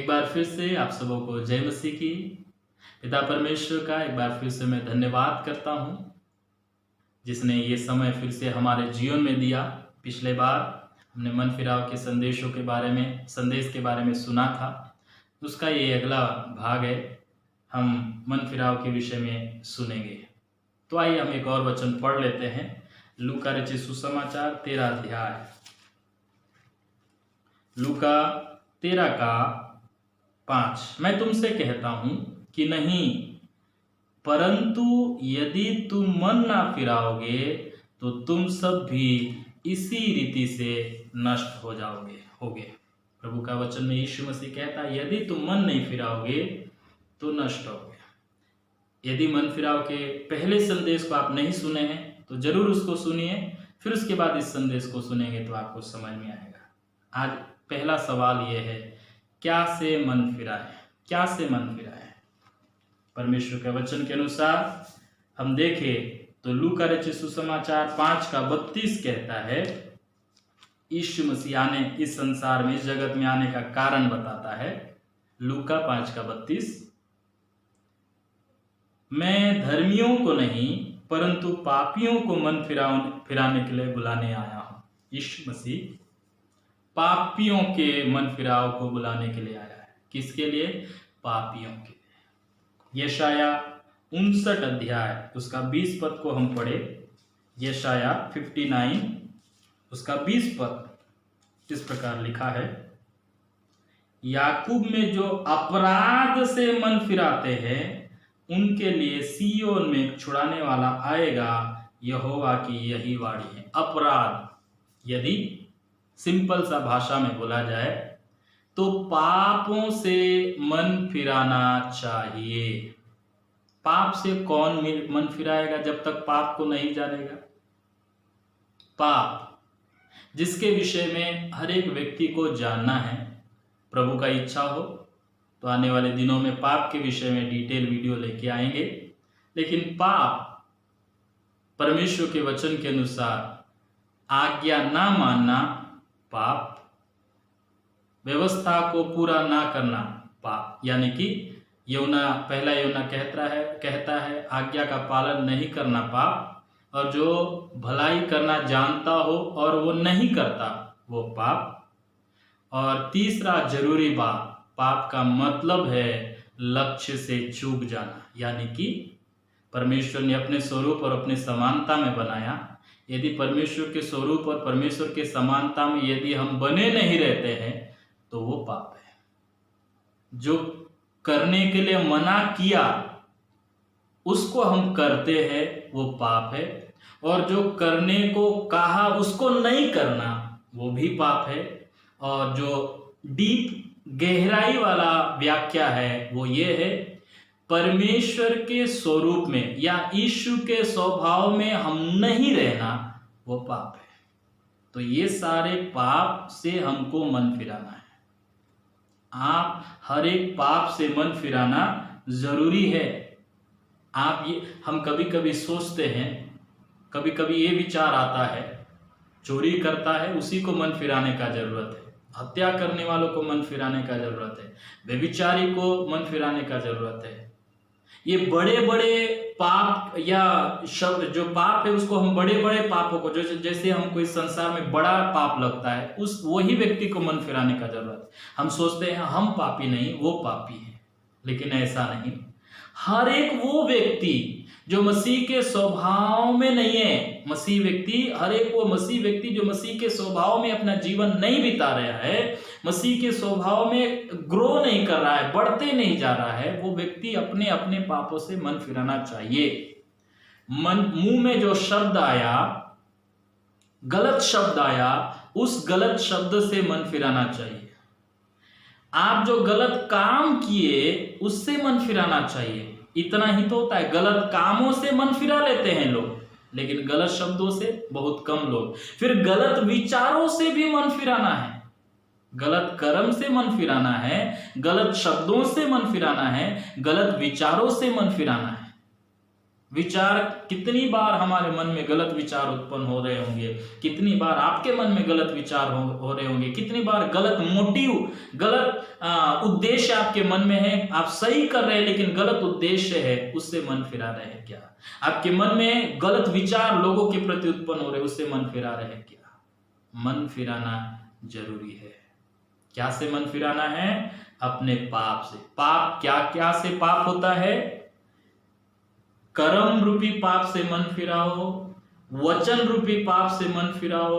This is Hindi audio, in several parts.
एक बार फिर से आप सबों को जय मसीह की। पिता परमेश्वर का एक बार फिर से मैं धन्यवाद करता हूँ जिसने ये समय फिर से हमारे जीवन में दिया। पिछले बार हमने मन फिराव के संदेश के बारे में सुना था, उसका ये अगला भाग है, हम मन फिराव के विषय में सुनेंगे। तो आइए हम एक और वचन पढ़ लेते हैं। लूका रचित सुसमाचार 13 अध्याय, लूका 13 का 5। मैं तुमसे कहता हूं कि नहीं, परंतु यदि तुम मन ना फिराओगे तो तुम सब भी इसी रीति से नष्ट होगे। प्रभु का वचन में यीशु मसीह कहता है, यदि तुम मन नहीं फिराओगे तो नष्ट होगे। यदि मन फिराव के पहले संदेश को आप नहीं सुने हैं तो जरूर उसको सुनिए, फिर उसके बाद इस संदेश को सुनेंगे तो आपको समझ में आएगा। आज पहला सवाल यह है, क्या से मन फिराए? क्या से मन फिराए? परमेश्वर के वचन के अनुसार हम देखें तो लूका रचित सुसमाचार 5 का 32 कहता है, यीशु मसीह ने इस संसार में, इस जगत में आने का कारण बताता है। लूका 5 का 32, मैं धर्मियों को नहीं परंतु पापियों को मन फिराने के लिए बुलाने आया हूं। यीशु मसीह पापियों के मन फिराव को बुलाने के लिए आया है। किसके लिए? पापियों के लिए। यशाया 59 अध्याय उसका 20 पद को हम पढ़े। यशाया 59 उसका 20 पद इस प्रकार लिखा है, याकूब में जो अपराध से मन फिराते हैं उनके लिए सिय्योन में एक छुड़ाने वाला आएगा, यहोवा की यही वाणी है। अपराध, यदि सिंपल सा भाषा में बोला जाए तो पापों से मन फिराना चाहिए। पाप से कौन मन फिराएगा जब तक पाप को नहीं जानेगा? पाप जिसके विषय में हर एक व्यक्ति को जानना है। प्रभु का इच्छा हो तो आने वाले दिनों में पाप के विषय में डिटेल वीडियो लेके आएंगे। लेकिन पाप परमेश्वर के वचन के अनुसार आज्ञा ना मानना पाप, व्यवस्था को पूरा ना करना पाप, यानी कि पहला योना कहता है आज्ञा का पालन नहीं करना पाप, और जो भलाई करना जानता हो और वो नहीं करता वो पाप। और तीसरा जरूरी पाप का मतलब है लक्ष्य से चूक जाना, यानी कि परमेश्वर ने अपने स्वरूप और अपने समानता में बनाया। यदि परमेश्वर के स्वरूप और परमेश्वर के समानता में यदि हम बने नहीं रहते हैं तो वो पाप है। जो करने के लिए मना किया उसको हम करते हैं वो पाप है, और जो करने को कहा उसको नहीं करना वो भी पाप है। और जो डीप गहराई वाला व्याख्या है वो ये है, परमेश्वर के स्वरूप में या यीशु के स्वभाव में हम नहीं रहना वो पाप है। तो ये सारे पाप से हमको मन फिराना है। आप हर एक पाप से मन फिराना जरूरी है। हम कभी कभी सोचते हैं, कभी कभी ये विचार आता है, चोरी करता है उसी को मन फिराने का जरूरत है, हत्या करने वालों को मन फिराने का जरूरत है, व्यभिचारी को मन फिराने का जरूरत है। ये बड़े बड़े पाप या शब्द जो पाप है उसको हम बड़े बड़े पापों को, जैसे हमको इस संसार में बड़ा पाप लगता है उस वही व्यक्ति को मन फिराने का जरूरत है। हम सोचते हैं हम पापी नहीं वो पापी है, लेकिन ऐसा नहीं। हर एक वो व्यक्ति जो मसीह के स्वभाव में नहीं है, हर एक वो मसीह व्यक्ति जो मसीह के स्वभाव में अपना जीवन नहीं बिता रहा है, मसीह के स्वभाव में ग्रो नहीं कर रहा है, बढ़ते नहीं जा रहा है, वो व्यक्ति अपने अपने पापों से मन फिराना चाहिए। मुंह में जो शब्द आया, गलत शब्द आया, उस गलत शब्द से मन फिराना चाहिए। आप जो गलत काम किए उससे मन फिराना चाहिए। इतना ही तो होता है, गलत कामों से मन फिरा लेते हैं लोग, लेकिन गलत शब्दों से बहुत कम लोग। फिर गलत विचारों से भी मन फिराना है, गलत कर्म से मन फिराना है, गलत शब्दों से मन फिराना है, गलत विचारों से मन फिराना है। विचार कितनी बार हमारे मन में गलत विचार उत्पन्न हो रहे होंगे, कितनी बार आपके मन में गलत विचार हो रहे होंगे, कितनी बार गलत मोटिव, गलत उद्देश्य आपके मन में है। आप सही कर रहे हैं लेकिन गलत उद्देश्य है, उससे मन फिरा रहे हैं क्या? आपके मन में गलत विचार लोगों के प्रति उत्पन्न हो रहे, उससे मन फिरा रहे हैं क्या? मन फिराना जरूरी है। क्या से मन फिराना है? अपने पाप से। पाप क्या क्या से पाप होता है? कर्म रूपी पाप से मन फिराओ, वचन रूपी पाप से मन फिराओ,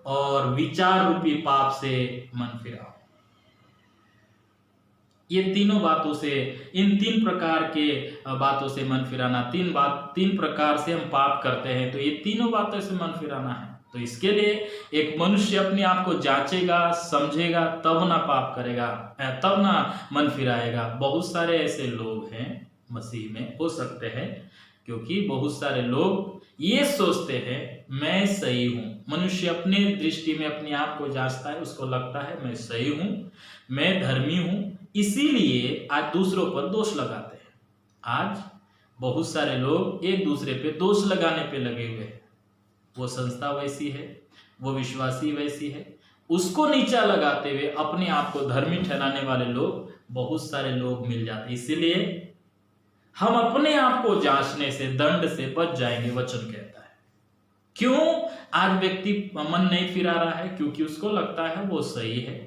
और विचार रूपी पाप से मन फिराओ। ये तीनों बातों से, इन तीन प्रकार के बातों से मन फिराना, तीन प्रकार से हम पाप करते हैं, तो ये तीनों बातों से मन फिराना है। तो इसके लिए एक मनुष्य अपने आप को जांचेगा, समझेगा, तब ना पाप करेगा, तब ना मन फिराएगा। बहुत सारे ऐसे लोग हैं मसीह में, हो सकते हैं, क्योंकि बहुत सारे लोग ये सोचते हैं मैं सही हूं। मनुष्य अपने दृष्टि में अपने आप को जांचता है, उसको लगता है मैं सही हूं, मैं धर्मी हूं, इसीलिए आज दूसरों पर दोष लगाते हैं। आज बहुत सारे लोग एक दूसरे पे दोष लगाने पे लगे हुए हैं। वो संस्था वैसी है, वो विश्वासी वैसी है, उसको नीचा लगाते हुए अपने आप को धर्मी ठहराने वाले लोग बहुत सारे लोग मिल जाते हैं। इसीलिए हम अपने आप को जांचने से, दंड से बच जाएंगे, वचन कहता है। क्यों आज व्यक्ति मन नहीं फिरा रहा है? क्योंकि उसको लगता है वो सही है।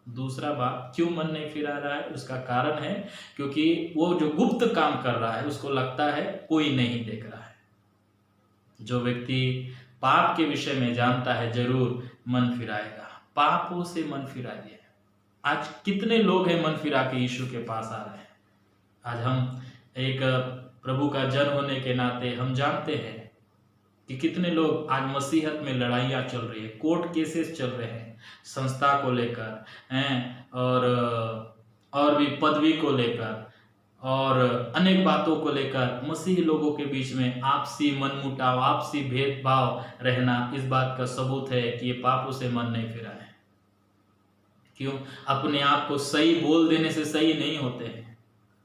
दूसरा बात, क्यों मन नहीं फिरा रहा है? उसका कारण है क्योंकि वो जो गुप्त काम कर रहा है उसको लगता है कोई नहीं देख रहा है। जो व्यक्ति पाप के विषय में जानता है जरूर मन फिराएगा। पापों से मन फिराइए। आज कितने लोग हैं मन फिरा के यीशु के पास आ रहे हैं। आज हम एक प्रभु का जन होने के नाते हम जानते हैं कि कितने लोग आज मसीहत में लड़ाइयाँ चल रही है, कोर्ट केसेस चल रहे हैं संस्था को लेकर हैं, और भी पदवी को लेकर और अनेक बातों को लेकर। मसीही लोगों के बीच में आपसी मनमुटाव, आपसी भेदभाव रहना इस बात का सबूत है कि ये पापों से मन नहीं फिरा है। क्यों? अपने आप को सही बोल देने से सही नहीं होते हैं।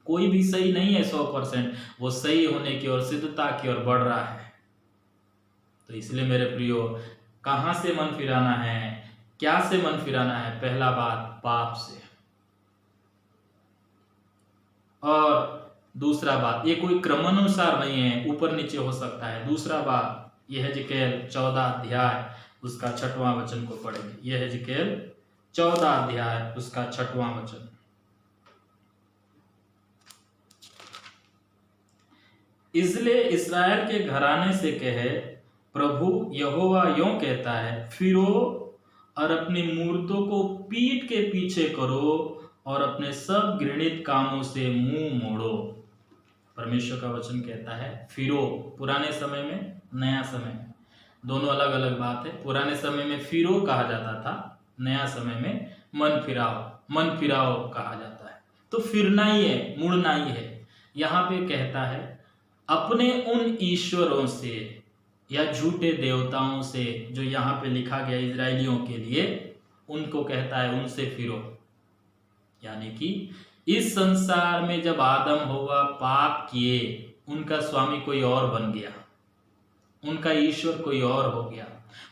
कोई भी सही नहीं है 100%, वो सही होने की ओर, सिद्धता की ओर बढ़ रहा है। तो इसलिए मेरे प्रियो, कहां से मन फिराना है? क्या से मन फिराना है? पहला बात पाप से, और दूसरा बात, ये कोई क्रमानुसार नहीं है, ऊपर नीचे हो सकता है। दूसरा बात, यह यहेजकेल 14 अध्याय उसका 6वां वचन को पढ़ेंगे। यह यहेजकेल 14 अध्याय उसका 6वां वचन। इसलिए इस्राएल के घराने से कहे, प्रभु यहोवा यों कहता है, फिरो और अपनी मूर्तों को पीठ के पीछे करो और अपने सब घृणित कामों से मुंह मोड़ो। परमेश्वर का वचन कहता है फिरो। पुराने समय में, नया समय में, दोनों अलग अलग बात है। पुराने समय में फिरो कहा जाता था, नया समय में मन फिराओ कहा जाता है। तो फिरना ही है, मुड़ना ही है। यहाँ पे कहता है अपने उन ईश्वरों से या झूठे देवताओं से, जो यहाँ पे लिखा गया इजरायलियों के लिए, उनको कहता है उनसे फिरो। यानी कि इस संसार में जब आदम हव्वा पाप किए, उनका स्वामी कोई और बन गया, उनका ईश्वर कोई और हो गया,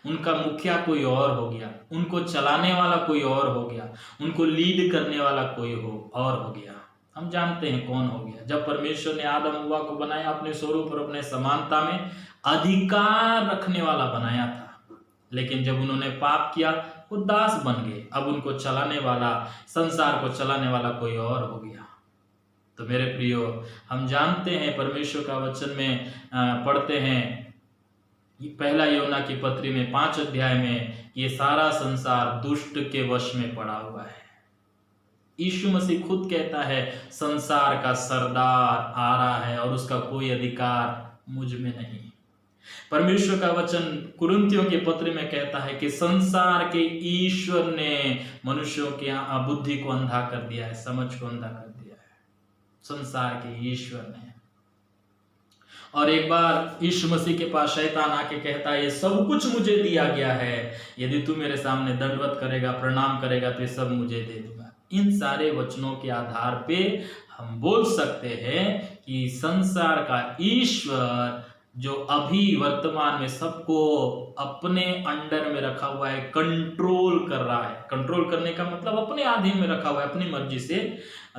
उनका मुखिया कोई और हो गया, उनको चलाने वाला कोई और हो गया, उनको लीड करने वाला कोई और हो गया। हम जानते हैं कौन हो गया। जब परमेश्वर ने आदम हव्वा को बनाया, अपने स्वरूप और अपने समानता में अधिकार रखने वाला बनाया था, लेकिन जब उन्होंने पाप किया वो दास बन गए। अब उनको चलाने वाला, संसार को चलाने वाला कोई और हो गया। तो मेरे प्रियो, हम जानते हैं, परमेश्वर का वचन में पढ़ते हैं, पहला यूहन्ना की पत्री में 5 अध्याय में, ये सारा संसार दुष्ट के वश में पड़ा हुआ है। यीशु मसीह खुद कहता है संसार का सरदार आ रहा है और उसका कोई अधिकार मुझ में नहीं। परमेश्वर का वचन कुरिन्थियों के पत्र में कहता है कि संसार के ईश्वर ने मनुष्यों की बुद्धि को अंधा कर दिया है, समझ को अंधा कर दिया है, संसार के ईश्वर ने। और एक बार यीशु मसीह के पास शैतान आके कहता है ये सब कुछ मुझे दिया गया है, यदि तू मेरे सामने दंडवत करेगा, प्रणाम करेगा, तो ये सब मुझे दे दूंगा। इन सारे वचनों के आधार पे हम बोल सकते हैं कि संसार का ईश्वर जो अभी वर्तमान में सबको अपने अंडर में रखा हुआ है, कंट्रोल कर रहा है। कंट्रोल करने का मतलब अपने अधीन में रखा हुआ है, अपनी मर्जी से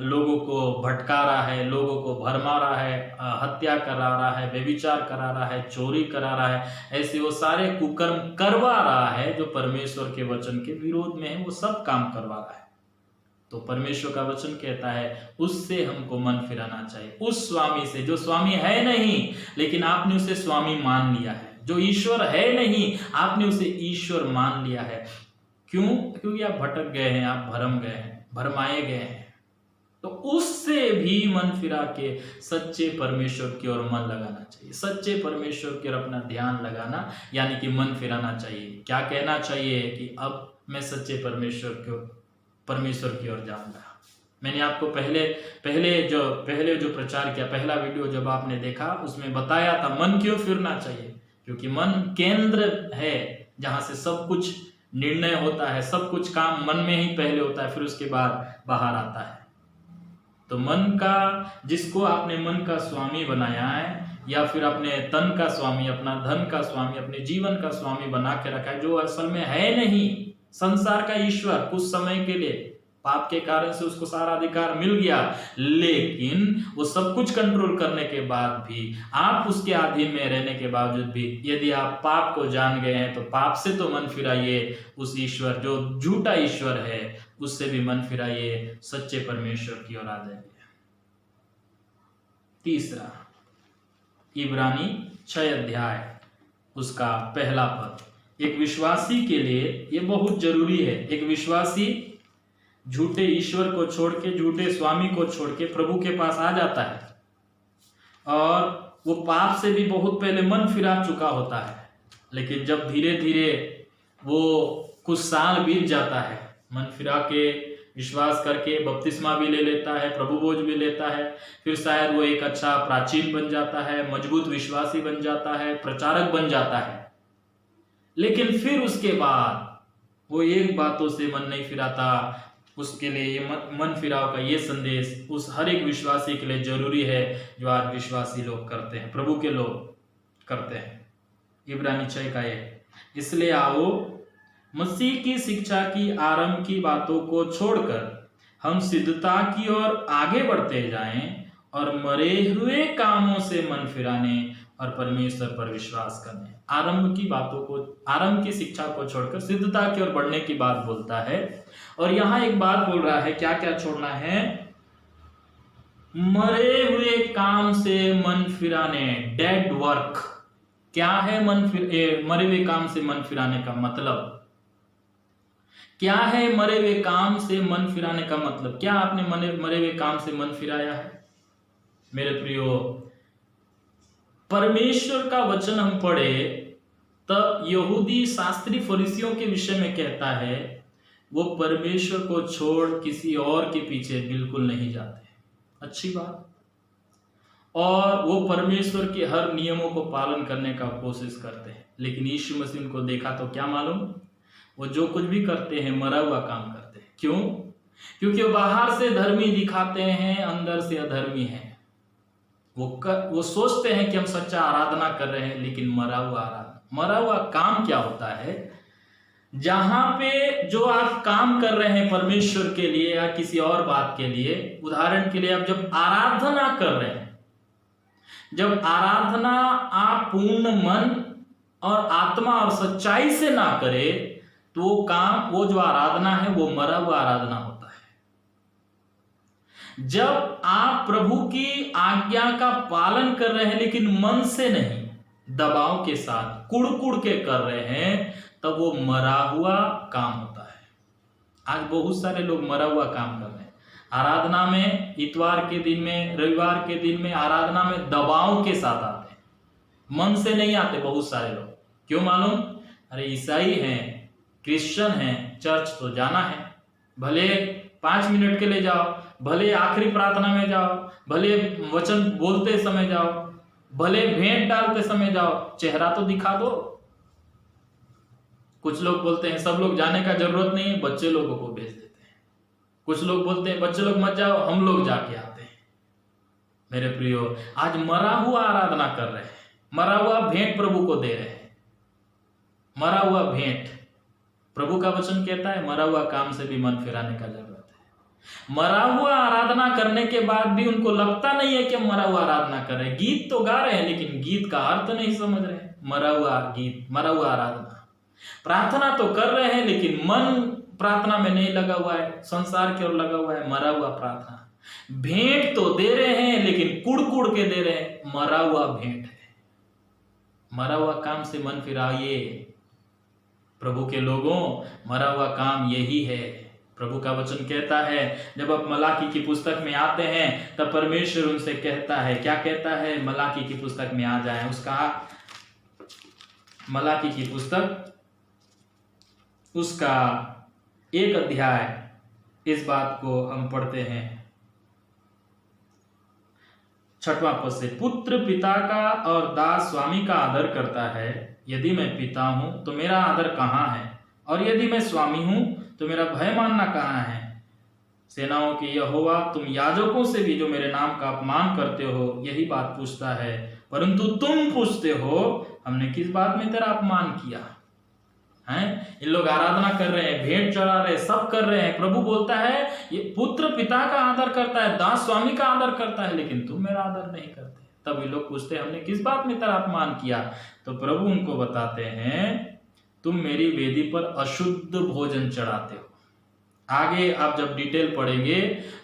लोगों को भटका रहा है, लोगों को भरमा रहा है, हत्या करा रहा है, व्यभिचार करा रहा है, चोरी करा रहा है, ऐसे वो सारे कुकर्म करवा रहा है जो परमेश्वर के वचन के विरोध में है, वो सब काम करवा रहा है। तो परमेश्वर का वचन कहता है उससे हमको मन फिराना चाहिए, उस स्वामी से जो स्वामी है नहीं लेकिन आपने उसे स्वामी मान लिया है, जो ईश्वर है नहीं आपने उसे ईश्वर मान लिया है। क्यों? क्योंकि आप भटक गए हैं, आप भरम गए हैं, भरमाए गए हैं। तो उससे भी मन फिरा के सच्चे परमेश्वर की ओर मन लगाना चाहिए, सच्चे परमेश्वर की ओर अपना ध्यान लगाना, यानी कि मन फिराना चाहिए। क्या कहना चाहिए कि अब मैं सच्चे परमेश्वर की ओर जाऊंगा। मैंने आपको पहले जो प्रचार किया, पहला वीडियो जब आपने देखा उसमें बताया था मन क्यों फिरना चाहिए, क्योंकि मन केंद्र है जहां से सब कुछ निर्णय होता है, सब कुछ काम मन में ही पहले होता है, फिर उसके बाद बाहर आता है। तो मन का, जिसको आपने मन का स्वामी बनाया है या फिर अपने तन का स्वामी, अपना धन का स्वामी, अपने जीवन का स्वामी बना के रखा है, जो असल में है नहीं, संसार का ईश्वर, कुछ समय के लिए पाप के कारण से उसको सारा अधिकार मिल गया, लेकिन वो सब कुछ कंट्रोल करने के बाद भी, आप उसके अधीन में रहने के बावजूद भी, यदि आप पाप को जान गए हैं तो पाप से तो मन फिराइए, उस ईश्वर जो झूठा ईश्वर है उससे भी मन फिराइए, सच्चे परमेश्वर की ओर आ जाइए। तीसरा, इब्रानी 6 अध्याय उसका पहला पद, एक विश्वासी के लिए ये बहुत जरूरी है। एक विश्वासी झूठे ईश्वर को छोड़ के, झूठे स्वामी को छोड़ के प्रभु के पास आ जाता है और वो पाप से भी बहुत पहले मन फिरा चुका होता है, लेकिन जब धीरे धीरे वो कुछ साल बीत जाता है, मन फिरा के विश्वास करके बपतिस्मा भी ले लेता है, प्रभु भोज भी लेता है, फिर शायद वो एक अच्छा प्राचीन बन जाता है, मजबूत विश्वासी बन जाता है, प्रचारक बन जाता है, लेकिन फिर उसके बाद वो एक बातों से मन नहीं फिराता। उसके लिए ये मन फिराव का ये संदेश उस हर एक विश्वासी के लिए जरूरी है जो आज विश्वासी लोग करते हैं, प्रभु के लोग करते हैं। इब्रानी 6 का ये, इसलिए आओ मसीह की शिक्षा की आरंभ की बातों को छोड़कर हम सिद्धता की ओर आगे बढ़ते जाएं और मरे हुए कामों से मन फिराने और परमेश्वर पर विश्वास करने। आरंभ की शिक्षा को छोड़कर सिद्धता की ओर बढ़ने की बात बोलता है, और यहां एक बात बोल रहा है, क्या क्या छोड़ना है? मरे हुए काम से मन फिराने, डेड वर्क। क्या है मरे हुए काम से मन फिराने का मतलब? क्या है मरे हुए काम से मन फिराने का मतलब? क्या आपने मरे हुए काम से मन फिराया है? मेरे प्रियो, परमेश्वर का वचन हम पढ़े तब यहूदी शास्त्री फरीसियों के विषय में कहता है वो परमेश्वर को छोड़ किसी और के पीछे बिल्कुल नहीं जाते। अच्छी बात। और वो परमेश्वर के हर नियमों को पालन करने का कोशिश करते हैं, लेकिन यीशु मसीह उनको देखा तो क्या मालूम, वो जो कुछ भी करते हैं मरा हुआ काम करते हैं। क्यों? क्योंकि वो बाहर से धर्मी दिखाते हैं, अंदर से अधर्मी हैं। वो सोचते हैं कि हम सच्चा आराधना कर रहे हैं, लेकिन मरा हुआ काम क्या होता है? जहां पे जो आप काम कर रहे हैं परमेश्वर के लिए या किसी और बात के लिए, उदाहरण के लिए आप जब आराधना कर रहे हैं, जब आराधना आप पूर्ण मन और आत्मा और सच्चाई से ना करें तो वो जो आराधना है वो मरा हुआ आराधना होता है। जब आप प्रभु की आज्ञा का पालन कर रहे हैं लेकिन मन से नहीं, दबाव के साथ कुड़ के कर रहे हैं, तब वो मरा हुआ काम होता है। आज बहुत सारे लोग मरा हुआ काम कर रहे हैं। आराधना में इतवार के दिन में, रविवार के दिन में आराधना में दबाव के साथ आते हैं, मन से नहीं आते बहुत सारे लोग। क्यों मालूम? अरे ईसाई हैं, क्रिश्चियन हैं, चर्च तो जाना है, भले 5 मिनट के लिए जाओ, भले आखिरी प्रार्थना में जाओ, भले वचन बोलते समय जाओ, भले भेंट डालते समय जाओ, चेहरा तो दिखा दो। कुछ लोग बोलते हैं सब लोग जाने का जरूरत नहीं है, बच्चे लोगों को भेज देते हैं। कुछ लोग बोलते हैं बच्चे लोग मत जाओ, हम लोग जाके आते हैं। मेरे प्रियो, आज मरा हुआ आराधना कर रहे हैं, मरा हुआ भेंट प्रभु को दे रहे हैं। मरा हुआ भेंट, प्रभु का वचन कहता है मरा हुआ काम से भी मन फिराने का जरूरत है। मरा हुआ आराधना करने के बाद भी उनको लगता नहीं है कि हम मरा हुआ आराधना कर रहे हैं। गीत तो गा रहे हैं लेकिन गीत का अर्थ नहीं समझ रहे हैं। मरा हुआ गीत, मरा हुआ आराधना। प्रार्थना तो कर रहे हैं लेकिन मन प्रार्थना में नहीं लगा हुआ है, संसार की ओर लगा हुआ है। मरा हुआ प्रार्थना। भेंट तो दे रहे हैं लेकिन कुड़ के दे रहे हैं, मरा हुआ भेंट है। मरा हुआ काम से मन फिराइए प्रभु के लोगों, मरा हुआ काम यही है। प्रभु का वचन कहता है, जब आप मलाकी की पुस्तक में आते हैं तब परमेश्वर उनसे कहता है, क्या कहता है? मलाकी की पुस्तक में आ जाए, उसका मलाकी की पुस्तक उसका 1 अध्याय, इस बात को हम पढ़ते हैं 6वां पद से। पुत्र पिता का और दास स्वामी का आदर करता है। यदि मैं पिता हूं तो मेरा आदर कहाँ है? और यदि मैं स्वामी हूं तो मेरा भय मानना कहाँ है? सेनाओं की यहोवा, तुम याजकों से भी जो मेरे नाम का अपमान करते हो यही बात पूछता है, परंतु तुम पूछते हो हमने किस बात में तेरा अपमान किया है? इन लोग आराधना कर रहे हैं, भेंट चढ़ा रहे हैं, सब कर रहे हैं। प्रभु बोलता है ये पुत्र पिता का आदर करता है, दास स्वामी का आदर करता है, लेकिन तुम मेरा आदर नहीं करते। तब ये लोग पूछते हैं हमने किस बात में तेरा अपमान किया? तो प्रभु उनको बताते हैं तुम मेरी वेदी पर अशुद्ध भोजन चढ़ाते हो। आगे आप जब डिटेल पढ़ेंगे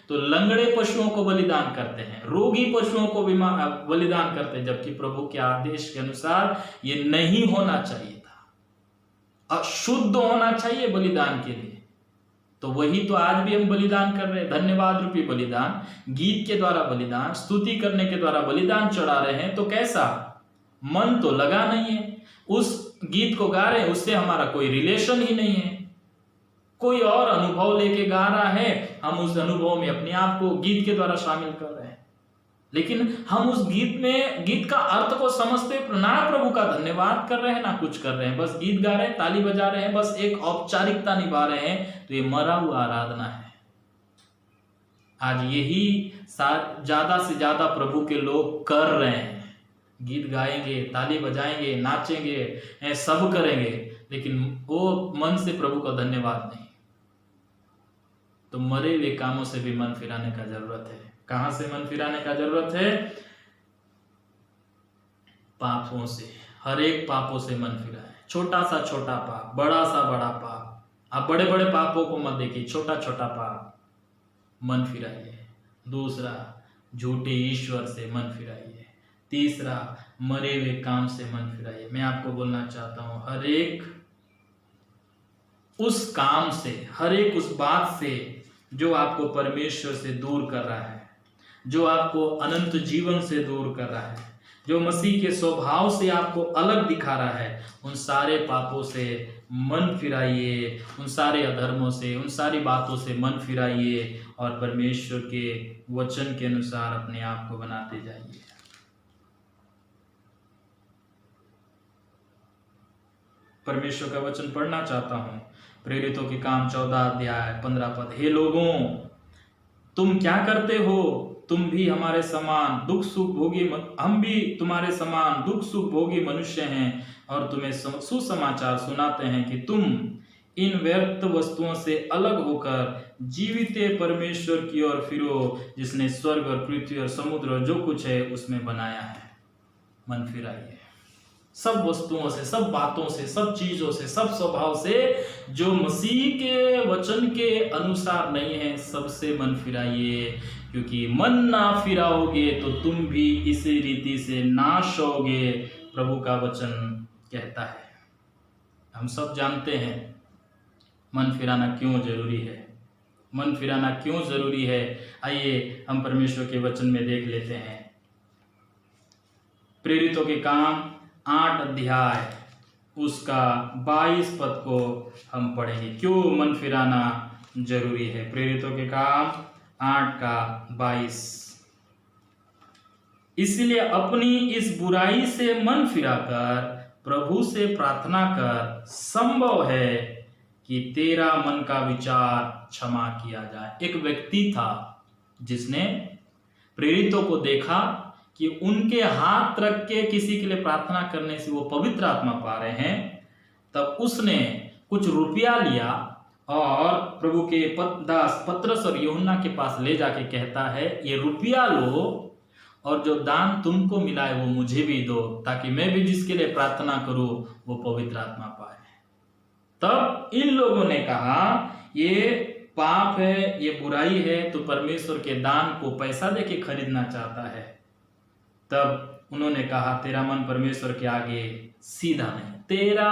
तो लंगड़े पशुओं को बलिदान करते हैं, रोगी पशुओं को भी बलिदान करते हैं, जबकि प्रभु के आदेश के अनुसार ये नहीं होना चाहिए था। अशुद्ध होना चाहिए बलिदान के लिए। तो वही तो आज भी हम बलिदान कर रहे हैं, धन्यवाद रूपी बलिदान, गीत के द्वारा बलिदान, स्तुति करने के द्वारा बलिदान चढ़ा रहे हैं। तो कैसा? मन तो लगा नहीं है, उस गीत को गा रहे हैं, उससे हमारा कोई रिलेशन ही नहीं है। कोई और अनुभव लेके गा रहा है, हम उस अनुभव में अपने आप को गीत के द्वारा शामिल कर रहे हैं, लेकिन हम उस गीत का अर्थ को समझते ना प्रभु का धन्यवाद कर रहे हैं ना कुछ कर रहे हैं, बस गीत गा रहे हैं, ताली बजा रहे हैं, बस एक औपचारिकता निभा रहे हैं। तो ये मरा हुआ आराधना है। आज यही ज्यादा से ज्यादा प्रभु के लोग कर रहे हैं। गीत गाएंगे, ताली बजाएंगे, नाचेंगे, सब करेंगे, लेकिन वो मन से प्रभु का धन्यवाद नहीं। तो मरे हुए कामों से भी मन फिराने का जरूरत है। कहां से मन फिराने का जरूरत है? पापों से, हर एक पापों से मन फिराए। छोटा सा छोटा पाप, बड़ा सा बड़ा पाप। आप बड़े बड़े पापों को मत देखिए, छोटा छोटा पाप मन फिराइए। दूसरा, झूठे ईश्वर से मन फिराइए। तीसरा, मरे हुए काम से मन फिराइए। मैं आपको बोलना चाहता हूं, हर एक उस काम से, हर एक उस बात से जो आपको परमेश्वर से दूर कर रहा है, जो आपको अनंत जीवन से दूर कर रहा है, जो मसीह के स्वभाव से आपको अलग दिखा रहा है, उन सारे पापों से मन फिराइए, उन सारे अधर्मों से, उन सारी बातों से मन फिराइए और परमेश्वर के वचन के अनुसार अपने आप को बनाते जाइए। परमेश्वर का वचन पढ़ना चाहता हूं, प्रेरितों के काम 14 अध्याय 15 पद। हे लोगों, तुम क्या करते हो? तुम भी हमारे समान दुख सुख भोगी, हम भी तुम्हारे समान दुख सुख भोगी मनुष्य हैं और तुम्हें सुसमाचार सुनाते हैं कि तुम इन व्यर्थ वस्तुओं से अलग होकर जीवित परमेश्वर की ओर फिरो, जिसने स्वर्ग और पृथ्वी और समुद्र और जो कुछ है उसमें बनाया है। मन फिराइए सब वस्तुओं से, सब बातों से, सब चीजों से, सब स्वभाव से जो मसीह के वचन के अनुसार नहीं है, सबसे मन फिराइए, क्योंकि मन ना फिराओगे तो तुम भी इसी रीति से नाश होगे, प्रभु का वचन कहता है। हम सब जानते हैं मन फिराना क्यों जरूरी है। मन फिराना क्यों जरूरी है, आइए हम परमेश्वर के वचन में देख लेते हैं। प्रेरितों के काम 8 अध्याय उसका 22 पद को हम पढ़ेंगे। क्यों मन फिराना जरूरी है? प्रेरितों के काम 8 का 22। इसलिए अपनी इस बुराई से मन फिराकर प्रभु से प्रार्थना कर, संभव है कि तेरा मन का विचार क्षमा किया जाए। एक व्यक्ति था जिसने प्रेरितों को देखा कि उनके हाथ रख के किसी के लिए प्रार्थना करने से वो पवित्र आत्मा पा रहे हैं। तब उसने कुछ रुपया लिया और प्रभु के दास पतरस और यूहन्ना के पास ले जाके कहता है, ये रुपया लो और जो दान तुमको मिला है वो मुझे भी दो, ताकि मैं भी जिसके लिए प्रार्थना करूं वो पवित्र आत्मा पाए। तब इन लोगों ने कहा ये पाप है, ये बुराई है, तो परमेश्वर के दान को पैसा देके खरीदना चाहता है। तब उन्होंने कहा तेरा मन परमेश्वर के आगे सीधा नहीं, तेरा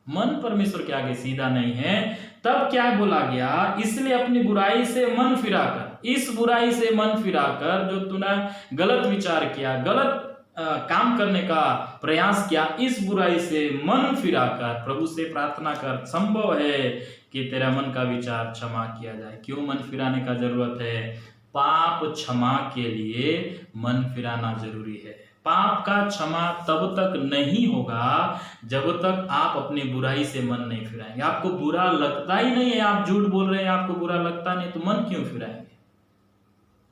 मन परमेश्वर के आगे सीधा नहीं है। तब क्या बोला गया, इसलिए अपनी बुराई से मन फिराकर, इस बुराई से मन फिराकर जो तूने गलत विचार किया, गलत काम करने का प्रयास किया, इस बुराई से मन फिराकर प्रभु से प्रार्थना कर। संभव है कि तेरा मन का विचार क्षमा किया जाए। क्यों मन फिराने का जरूरत है? पाप क्षमा के लिए मन फिराना जरूरी है। पाप का क्षमा तब तक नहीं होगा जब तक आप अपनी बुराई से मन नहीं फिराएंगे। आपको बुरा लगता ही नहीं है, आप झूठ बोल रहे हैं, आपको बुरा लगता नहीं, तो मन क्यों फिराएंगे?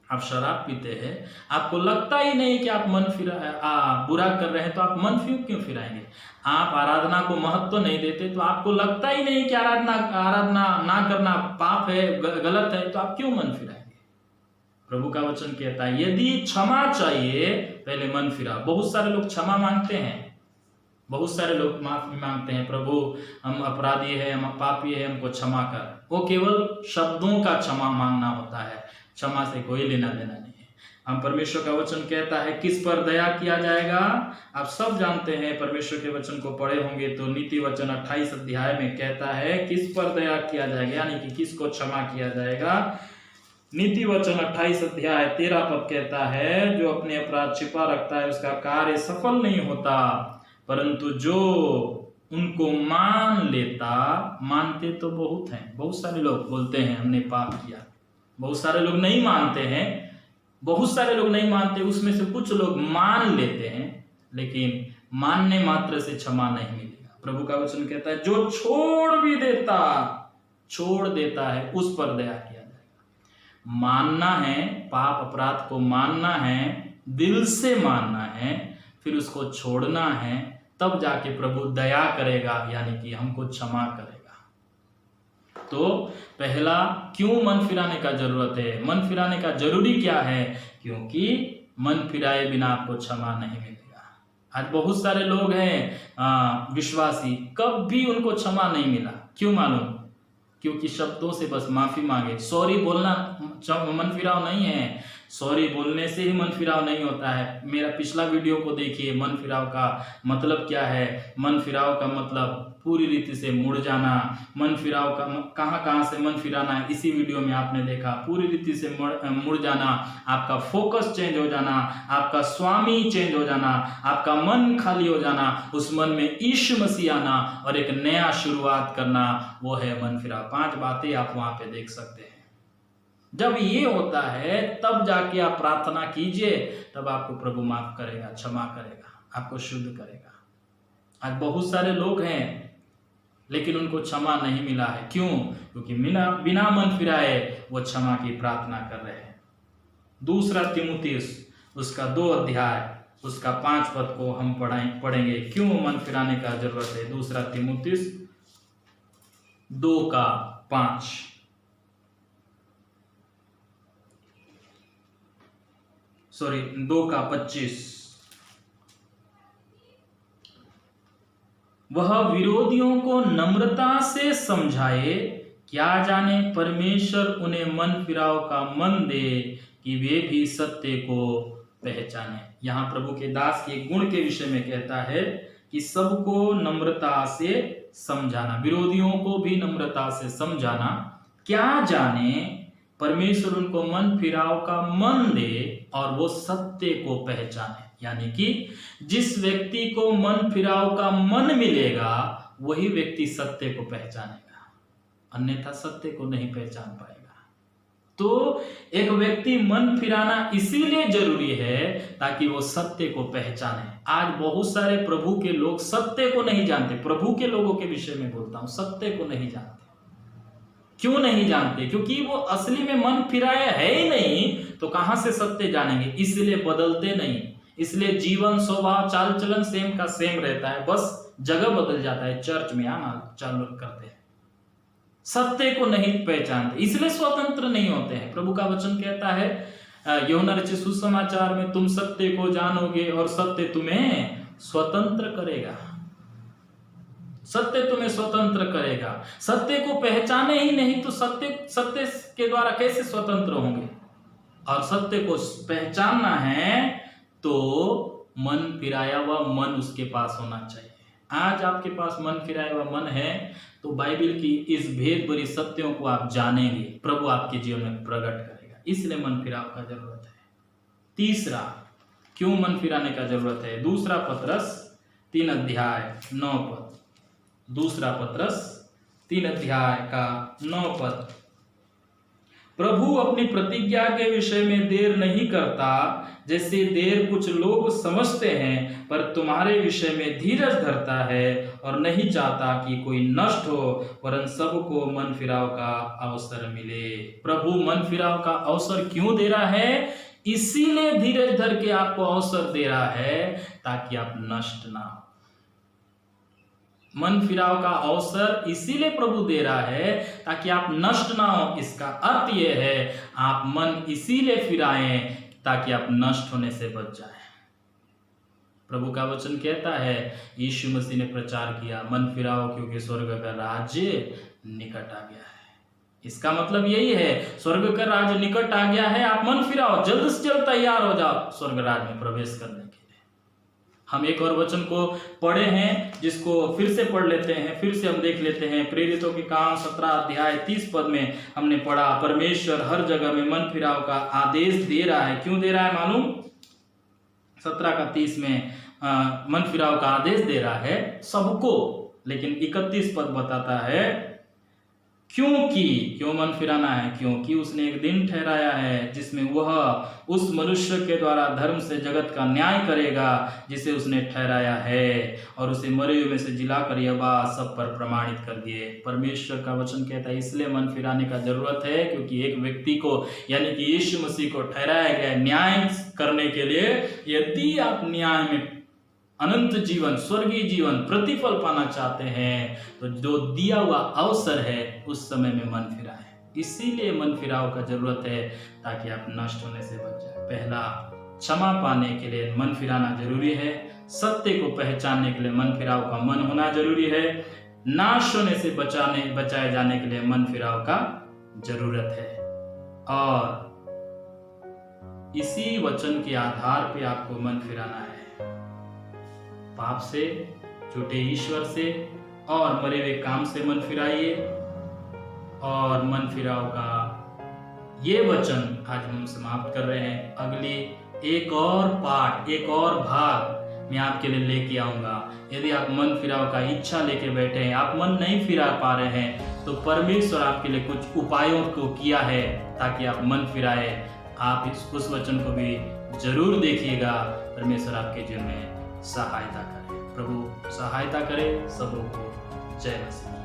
आप शराब पीते हैं, आपको लगता ही नहीं कि आप बुरा कर रहे हैं, तो आप मन क्यों फिराएंगे? आप आराधना को महत्व नहीं देते, तो आपको लगता ही नहीं कि आराधना ना करना पाप है, गलत है, तो आप क्यों मन फिराएंगे? प्रभु का वचन कहता है यदि क्षमा चाहिए पहले मन फिरा। बहुत सारे लोग क्षमा मांगते हैं, बहुत सारे लोग माफी मांगते हैं, प्रभु हम अपराधी है, हम पापी है, हमको क्षमा कर। वो केवल शब्दों का क्षमा मांगना होता है, क्षमा से कोई लेना देना नहीं है। हम परमेश्वर का वचन कहता है किस पर दया किया जाएगा? आप सब जानते हैं, परमेश्वर के वचन को पढ़े होंगे तो नीति वचन 28 अध्याय में कहता है किस पर दया किया जाएगा, यानी कि किसको क्षमा किया जाएगा। नीति वचन 28 अध्याय 13 पद कहता है जो अपने अपराध छिपा रखता है उसका कार्य सफल नहीं होता, परंतु जो उनको मान लेता, मानते तो बहुत हैं, बहुत सारे लोग बोलते हैं हमने पाप किया, बहुत सारे लोग नहीं मानते हैं, बहुत सारे लोग नहीं मानते, उसमें से कुछ लोग मान लेते हैं, लेकिन मानने मात्र से क्षमा नहीं मिलेगा। प्रभु का वचन कहता है जो छोड़ देता है उस पर दया किया जाएगा। मानना है, पाप अपराध को मानना है, दिल से मानना है, फिर उसको छोड़ना है, तब जाके प्रभु दया करेगा, यानी कि हमको क्षमा करेगा। तो पहला क्यों मन फिराने का जरूरत है? मन फिराने का जरूरी क्या है? क्योंकि मन फिराए बिना आपको क्षमा नहीं मिलेगा। आज बहुत सारे लोग हैं विश्वासी, कभी उनको क्षमा नहीं मिला। क्यों मालूम? क्योंकि शब्दों से बस माफी मांगे। सॉरी बोलना मन फिराव नहीं है, सॉरी बोलने से ही मन फिराव नहीं होता है। मेरा पिछला वीडियो को देखिए, मन फिराव का मतलब क्या है। मन फिराव का मतलब पूरी रीति से मुड़ जाना। मन फिराव का कहाँ से मन फिराना है, इसी वीडियो में आपने देखा। पूरी रीति से मुड़ जाना, आपका फोकस चेंज हो जाना, आपका स्वामी चेंज हो जाना, आपका मन खाली हो जाना, उस मन में यीशु मसीह आना और एक नया शुरुआत करना, वो है मन फिराव। 5 बातें आप वहां पे देख सकते हैं। जब ये होता है तब जाके आप प्रार्थना कीजिए, तब आपको प्रभु माफ करेगा, क्षमा करेगा, आपको शुद्ध करेगा। आज बहुत सारे लोग हैं लेकिन उनको क्षमा नहीं मिला है। क्यों? क्योंकि बिना मन फिराए वो क्षमा की प्रार्थना कर रहे हैं। 2 तीमुथियुस उसका 2 अध्याय उसका 5 पद को हम पढ़ेंगे, क्यों मन फिराने का जरूरत है। 2 तीमुथियुस 2:5। सॉरी 2:25। वह विरोधियों को नम्रता से समझाए, क्या जाने परमेश्वर उन्हें मन फिराव का मन दे कि वे भी सत्य को पहचाने। यहाँ प्रभु के दास के गुण के विषय में कहता है कि सबको नम्रता से समझाना, विरोधियों को भी नम्रता से समझाना। क्या जाने परमेश्वर उनको मन फिराव का मन दे और वो सत्य को पहचाने। यानी कि जिस व्यक्ति को मन फिराव का मन मिलेगा वही व्यक्ति सत्य को पहचानेगा, अन्यथा सत्य को नहीं पहचान पाएगा। तो एक व्यक्ति मन फिराना इसीलिए जरूरी है ताकि वो सत्य को पहचाने। आज बहुत सारे प्रभु के लोग सत्य को नहीं जानते। प्रभु के लोगों के विषय में बोलता हूं, सत्य को नहीं जानते। क्यों नहीं जानते? क्योंकि वो असली में मन फिराया है ही नहीं, तो कहां से सत्य जानेंगे? इसलिए बदलते नहीं, इसलिए जीवन स्वभाव चाल चलन सेम का सेम रहता है, बस जगह बदल जाता है, चर्च में आना चालू करते हैं। सत्य को नहीं पहचानते, इसलिए स्वतंत्र नहीं होते हैं। प्रभु का वचन कहता है यूहन्ना रचित सुसमाचार में, तुम सत्य को जानोगे और सत्य तुम्हें स्वतंत्र करेगा। सत्य तुम्हें स्वतंत्र करेगा। सत्य को पहचाने ही नहीं तो सत्य के द्वारा कैसे स्वतंत्र होंगे? और सत्य को पहचानना है तो मन फिराया हुआ मन उसके पास होना चाहिए। आज आपके पास मन फिराया हुआ मन है तो बाइबल की इस भेद भरी सत्यों को आप जानेंगे, प्रभु आपके जीवन में प्रकट करेगा। इसलिए मन फिराव का जरूरत है। तीसरा, क्यों मन फिराने का जरूरत है? दूसरा पत्रस 3 अध्याय 9 पद। दूसरा पत्रस 3 अध्याय का 9 पद। प्रभु अपनी प्रतिज्ञा के विषय में देर नहीं करता, जैसे देर कुछ लोग समझते हैं, पर तुम्हारे विषय में धीरज धरता है और नहीं चाहता कि कोई नष्ट हो, वरन सबको मन फिराव का अवसर मिले। प्रभु मन फिराव का अवसर क्यों दे रहा है? इसीलिए धीरज धर के आपको अवसर दे रहा है ताकि आप नष्ट ना हो। मन फिराव का अवसर इसीलिए प्रभु दे रहा है ताकि आप नष्ट ना हो। इसका अर्थ यह है आप मन इसीलिए फिराएं ताकि आप नष्ट होने से बच जाएं। प्रभु का वचन कहता है, यीशु मसीह ने प्रचार किया, मन फिराओ क्योंकि स्वर्ग का राज्य निकट आ गया है। इसका मतलब यही है, स्वर्ग का राज्य निकट आ गया है, आप मन फिराओ, जल्द से जल्द तैयार हो जाओ स्वर्ग राज्य में प्रवेश करने के लिए। हम एक और वचन को पढ़े हैं जिसको फिर से पढ़ लेते हैं, फिर से हम देख लेते हैं। प्रेरितों के काम 17 अध्याय 30 पद में हमने पढ़ा, परमेश्वर हर जगह में मन फिराव का आदेश दे रहा है। क्यों दे रहा है मालूम? 17 का 30 में मन फिराव का आदेश दे रहा है सबको, लेकिन 31 पद बताता है क्यों मन फिराना है? क्योंकि उसने एक दिन ठहराया है जिसमें वह उस मनुष्य के द्वारा धर्म से जगत का न्याय करेगा जिसे उसने ठहराया है, और उसे मरे हुए में से जिलाकर यह बात सब पर प्रमाणित कर दिए। परमेश्वर का वचन कहता है इसलिए मन फिराने का जरूरत है क्योंकि एक व्यक्ति को यानी कि यीशु मसीह को ठहराया गया न्याय करने के लिए। यदि आप न्याय में अनंत जीवन, स्वर्गीय जीवन, प्रतिफल पाना चाहते हैं तो जो दिया हुआ अवसर है उस समय में मन फिराएं। इसीलिए मन फिराव का जरूरत है ताकि आप नष्ट होने से बच जाए। पहला, क्षमा पाने के लिए मन फिराना जरूरी है। सत्य को पहचानने के लिए मन फिराव का मन होना जरूरी है। नाश होने से बचाए जाने के लिए मन फिराव का जरूरत है। और इसी वचन के आधार पे आपको मन फिराना है, पाप से, झूठे ईश्वर से और मरे हुए काम से मन फिराइए। और मन फिराव का ये वचन आज हम समाप्त कर रहे हैं। अगली एक और पाठ, एक और भाग मैं आपके लिए लेके आऊंगा। यदि आप मन फिराव का इच्छा लेके बैठे हैं, आप मन नहीं फिरा पा रहे हैं, तो परमेश्वर आपके लिए कुछ उपायों को किया है ताकि आप मन फिराए। आप उस वचन को भी जरूर देखिएगा। परमेश्वर आपके जीवन में सहायता करे। प्रभु सहायता करे। सबों को जय मसीह।